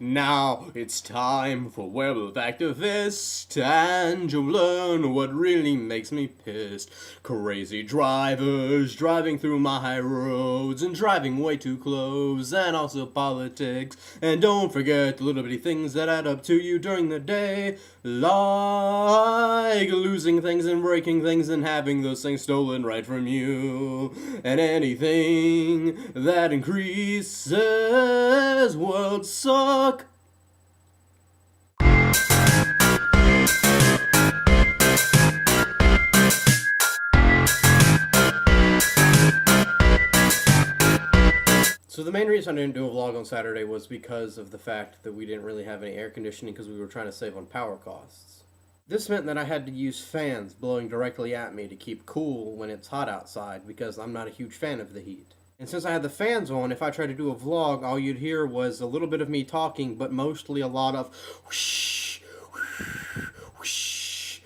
Now it's time for Werewolf Activist, and you'll learn what really makes me pissed. Crazy drivers driving through my high roads and driving way too close, and also politics. And don't forget the little bitty things that add up to you during the day, like losing things and breaking things and having those things stolen right from you, and anything that increases world suck. So the main reason I didn't do a vlog on Saturday was because of the fact that we didn't really have any air conditioning because we were trying to save on power costs. This meant that I had to use fans blowing directly at me to keep cool when it's hot outside because I'm not a huge fan of the heat. And since I had the fans on, if I tried to do a vlog, all you'd hear was a little bit of me talking, but mostly a lot of whoosh, whoosh, whoosh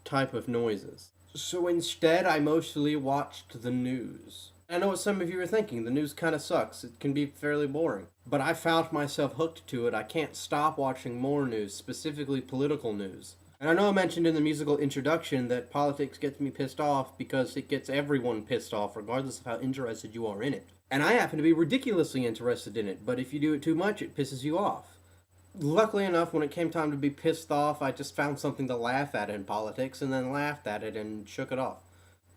type of noises. So instead, I mostly watched the news. I know what some of you are thinking, the news kind of sucks, it can be fairly boring. But I found myself hooked to it. I can't stop watching more news, specifically political news. And I know I mentioned in the musical introduction that politics gets me pissed off because it gets everyone pissed off, regardless of how interested you are in it. And I happen to be ridiculously interested in it, but if you do it too much, it pisses you off. Luckily enough, when it came time to be pissed off, I just found something to laugh at in politics, and then laughed at it and shook it off.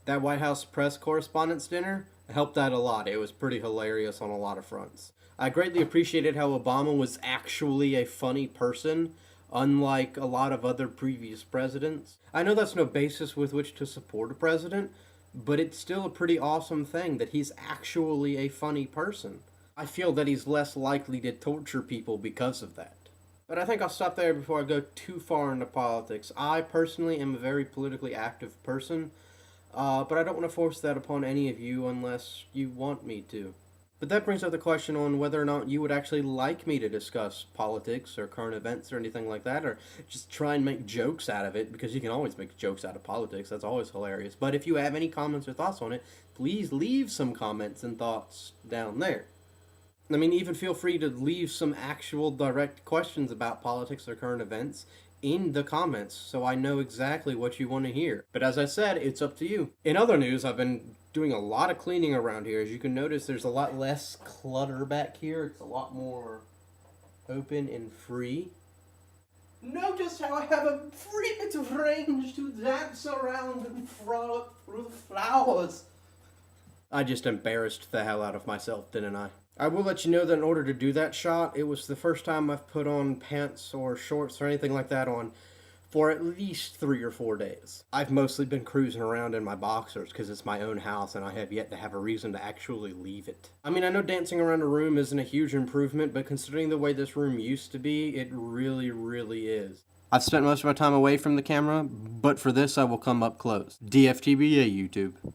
That White House press correspondence dinner helped out a lot. It was pretty hilarious on a lot of fronts. I greatly appreciated how Obama was actually a funny person, unlike a lot of other previous presidents. I know that's no basis with which to support a president, but it's still a pretty awesome thing that he's actually a funny person. I feel that he's less likely to torture people because of that. But I think I'll stop there before I go too far into politics. I personally am a very politically active person, but I don't want to force that upon any of you unless you want me to. But that brings up the question on whether or not you would actually like me to discuss politics or current events or anything like that, or just try and make jokes out of it, because you can always make jokes out of politics. That's always hilarious. But if you have any comments or thoughts on it, please leave some comments and thoughts down there. I mean, even feel free to leave some actual direct questions about politics or current events in the comments so I know exactly what you want to hear. But as I said, it's up to you. In other news, I've been doing a lot of cleaning around here. As you can notice, there's a lot less clutter back here. It's a lot more open and free. Notice how I have a free bit of range to dance around and frolic through the flowers. I just embarrassed the hell out of myself, didn't I? I will let you know that in order to do that shot, it was the first time I've put on pants or shorts or anything like that on for at least 3 or 4 days. I've mostly been cruising around in my boxers because it's my own house and I have yet to have a reason to actually leave it. I mean, I know dancing around a room isn't a huge improvement, but considering the way this room used to be, it really, really is. I've spent most of my time away from the camera, but for this I will come up close. DFTBA, YouTube.